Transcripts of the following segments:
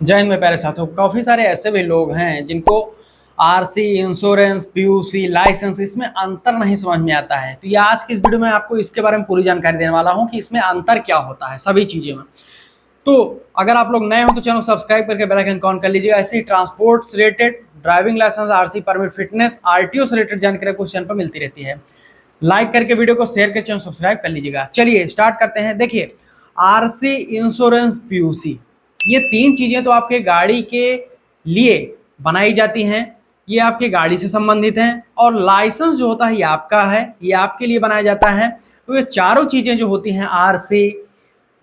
जय हिंद मेरे प्यारे साथियों। काफ़ी सारे ऐसे भी लोग हैं जिनको आरसी, इंश्योरेंस, पीयूसी, लाइसेंस इसमें अंतर नहीं समझ में आता है। तो ये आज की इस वीडियो में आपको इसके बारे में पूरी जानकारी देने वाला हूं कि इसमें अंतर क्या होता है सभी चीज़ों में। तो अगर आप लोग नए हो तो चैनल सब्सक्राइब करके बेल आइकन ऑन कर लीजिएगा। ऐसे ही ट्रांसपोर्ट से related, driving licence, RC permit, fitness, RTO से रिलेटेड जानकारी आपको चैनल पर मिलती रहती है। लाइक करके वीडियो को शेयर करके चैनल सब्सक्राइब कर लीजिएगा। चलिए स्टार्ट करते हैं। देखिए, आरसी, इंश्योरेंस, पीयूसी, ये तीन चीजें तो आपके गाड़ी के लिए बनाई जाती हैं। ये आपके गाड़ी से संबंधित हैं। और लाइसेंस जो होता है ये आपका है, ये आपके लिए बनाया जाता है। तो ये चारों चीजें जो होती हैं, आरसी,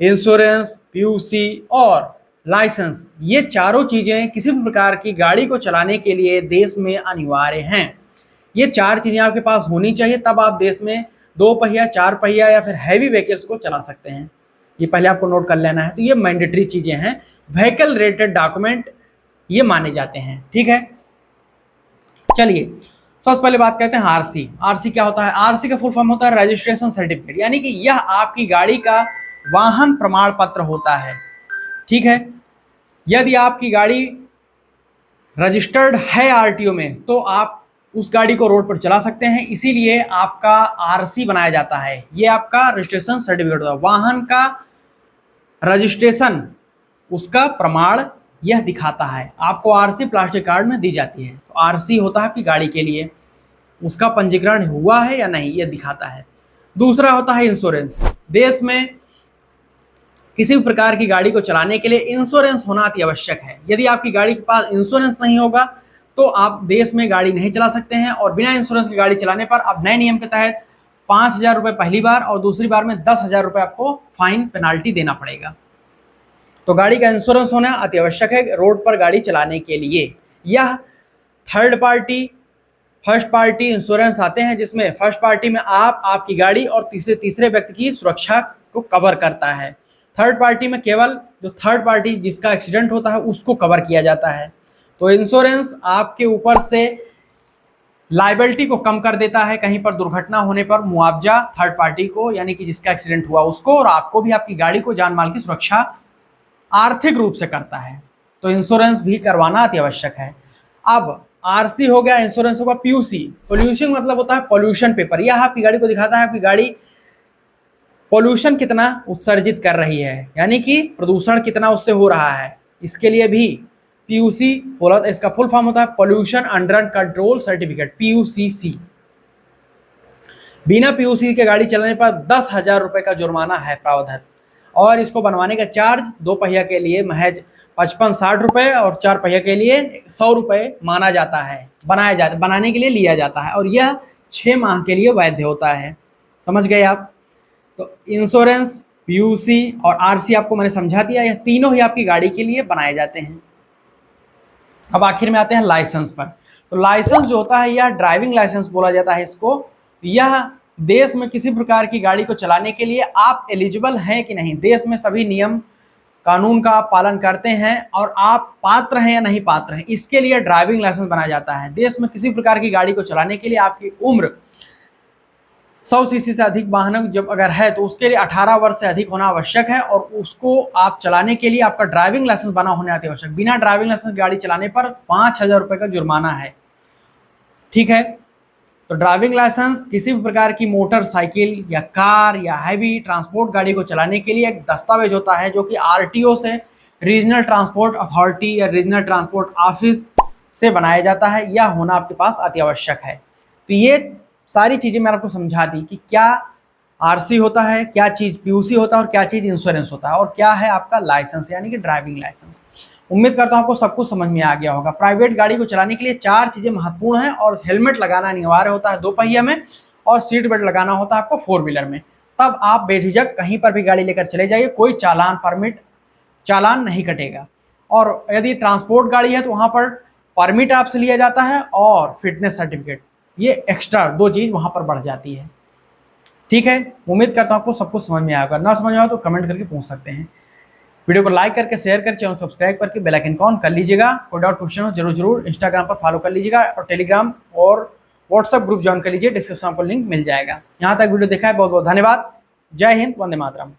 इंश्योरेंस, पीयूसी और लाइसेंस, ये चारों चीजें किसी भी प्रकार की गाड़ी को चलाने के लिए देश में अनिवार्य हैं। ये चार चीजें आपके पास होनी चाहिए, तब आप देश में दो पहिया, चार पहिया या फिर हैवी व्हीकल्स को चला सकते हैं। ये पहले आपको नोट कर लेना है। तो ये मैंडेटरी चीजें हैं, व्हीकल रिलेटेड डॉक्यूमेंट ये माने जाते हैं। ठीक है, चलिए सबसे पहले बात करते हैं आरसी। आरसी क्या होता है? आरसी का फुल फॉर्म होता है रजिस्ट्रेशन सर्टिफिकेट, यानी कि यह आपकी गाड़ी का वाहन प्रमाण पत्र होता है। ठीक है, यदि आपकी गाड़ी रजिस्टर्ड है आरटीओ में तो आप उस गाड़ी को रोड पर चला सकते हैं, इसीलिए आपका आरसी बनाया जाता है। ये आपका रजिस्ट्रेशन सर्टिफिकेट होता है, वाहन का रजिस्ट्रेशन, उसका प्रमाण यह दिखाता है। आपको आरसी प्लास्टिक कार्ड में दी जाती है। तो आरसी होता है आपकी गाड़ी के लिए, उसका पंजीकरण हुआ है या नहीं यह दिखाता है। दूसरा होता है इंश्योरेंस। देश में किसी भी प्रकार की गाड़ी को चलाने के लिए इंश्योरेंस होना अति आवश्यक है। यदि आपकी गाड़ी के पास इंश्योरेंस नहीं होगा तो आप देश में गाड़ी नहीं चला सकते हैं। और बिना इंश्योरेंस की गाड़ी चलाने पर अब नए नियम के तहत 5,000 रुपये पहली बार और दूसरी बार में 10,000 रुपये आपको फाइन पेनाल्टी देना पड़ेगा। तो गाड़ी का इंश्योरेंस होना अति आवश्यक है रोड पर गाड़ी चलाने के लिए। यह third party, first party insurance आते हैं, जिसमें फर्स्ट पार्टी में आप, आपकी गाड़ी और तीसरे व्यक्ति की सुरक्षा को कवर करता है। थर्ड पार्टी में केवल जो थर्ड पार्टी जिसका एक्सीडेंट होता है उसको कवर किया जाता है। तो इंश्योरेंस आपके ऊपर से लाइबिलिटी को कम कर देता है, कहीं पर दुर्घटना होने पर मुआवजा थर्ड पार्टी को, यानी कि जिसका एक्सीडेंट हुआ उसको, और आपको भी आपकी गाड़ी को, जान माल की सुरक्षा आर्थिक रूप से करता है। तो इंश्योरेंस भी करवाना अति आवश्यक है। अब आरसी हो गया, इंश्योरेंस होगा। पीयूसी, पोल्यूशन मतलब होता है पोल्यूशन पेपर। यह आपकी गाड़ी को दिखाता है आपकी गाड़ी पोल्यूशन कितना उत्सर्जित कर रही है, यानी कि प्रदूषण कितना उससे हो रहा है। इसके लिए भी पीयूसी बोला, इसका फुल फॉर्म होता है पोल्यूशन अंडर कंट्रोल सर्टिफिकेट, पीयूसीसी। बिना पीयूसी के गाड़ी चलाने पर 10,000 रुपये का जुर्माना है प्रावधान। और इसको बनवाने का चार्ज दो पहिया के लिए महज 55-60 रुपये और चार पहिया के लिए 100 रुपये माना जाता है, बनाने के लिए लिया जाता है। और यह 6 माह के लिए वैध होता है। समझ गए आप? तो इंश्योरेंस, पीयूसी और आरसी आपको मैंने समझा दिया। यह तीनों ही आपकी गाड़ी के लिए बनाए जाते हैं। अब आखिर में आते हैं लाइसेंस पर। तो लाइसेंस जो होता है यह ड्राइविंग लाइसेंस बोला जाता है इसको। यह देश में किसी प्रकार की गाड़ी को चलाने के लिए आप एलिजिबल हैं कि नहीं, देश में सभी नियम कानून का आप पालन करते हैं और आप पात्र हैं या नहीं पात्र हैं, इसके लिए ड्राइविंग लाइसेंस बनाया जाता है। देश में किसी प्रकार की गाड़ी को चलाने के लिए आपकी उम्र 100 सीसी से अधिक वाहन जब अगर है तो उसके लिए 18 वर्ष से अधिक होना आवश्यक है। और उसको आप चलाने के लिए आपका ड्राइविंग लाइसेंस बना होना अति आवश्यक। बिना ड्राइविंग लाइसेंस गाड़ी चलाने पर 5,000 रुपये का जुर्माना है। ठीक है, तो ड्राइविंग लाइसेंस किसी भी प्रकार की मोटरसाइकिल या कार या हैवी ट्रांसपोर्ट गाड़ी को चलाने के लिए एक दस्तावेज होता है, जो कि आरटीओ से, रीजनल ट्रांसपोर्ट अथॉरिटी या रीजनल ट्रांसपोर्ट ऑफिस से बनाया जाता है। यह होना आपके पास अति आवश्यक है। तो ये सारी चीज़ें मैंने आपको समझा दी कि क्या आरसी होता है, क्या चीज़ पीयूसी होता है और क्या चीज़ इंश्योरेंस होता है और क्या है आपका लाइसेंस यानी कि ड्राइविंग लाइसेंस। उम्मीद करता हूं आपको सब कुछ समझ में आ गया होगा। प्राइवेट गाड़ी को चलाने के लिए 4 चीज़ें महत्वपूर्ण हैं। और हेलमेट लगाना अनिवार्य होता है 2 पहिया में, और सीट बेल्ट लगाना होता है आपको 4 व्हीलर में। तब आप बेझिझक कहीं पर भी गाड़ी लेकर चले जाइए, कोई चालान नहीं कटेगा। और यदि ट्रांसपोर्ट गाड़ी है तो वहाँ पर परमिट आपसे लिया जाता है और फिटनेस सर्टिफिकेट, ये एक्स्ट्रा 2 चीज़ वहाँ पर बढ़ जाती है। ठीक है, उम्मीद करता हूँ आपको सब कुछ समझ में आएगा। ना समझ में आए तो कमेंट करके पूछ सकते हैं। वीडियो को लाइक करके, शेयर कर, चैनल सब्सक्राइब करके बेल आइकन ऑन कर लीजिएगा। कोई डाउट क्वेश्चन हो जरूर इंस्टाग्राम पर फॉलो कर लीजिएगा और टेलीग्राम और व्हाट्सएप ग्रुप ज्वाइन कर लीजिए, डिस्क्रिप्शन पर लिंक मिल जाएगा। यहाँ तक वीडियो देखा है, बहुत बहुत धन्यवाद। जय हिंद, वंदे मातरम।